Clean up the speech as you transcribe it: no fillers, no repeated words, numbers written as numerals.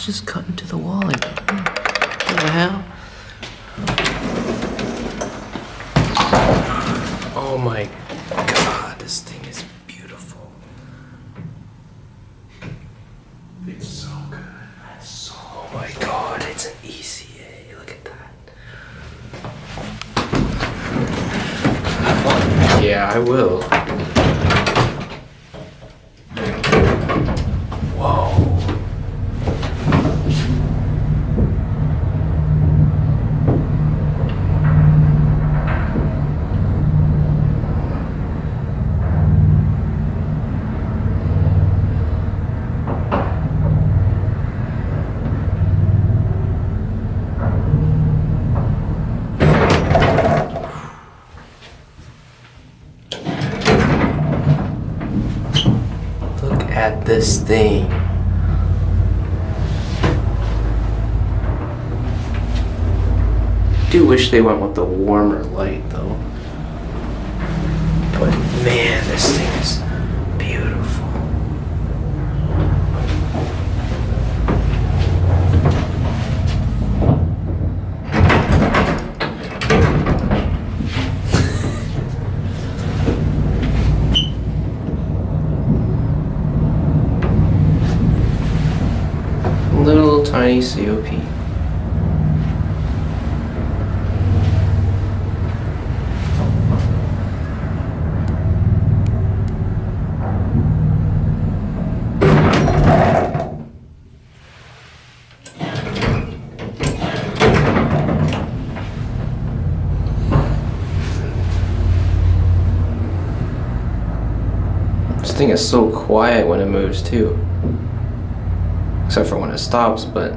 It's just cut into the wall again. What the hell? Oh my god, this thing is beautiful. It's so good. Oh my god, it's an ECA. Look at that. Yeah, I will. Whoa. At this thing. Do wish they went with the warmer light though. But man, this thing is beautiful. Little tiny COP. This thing is so quiet when it moves too. Except for when it stops, but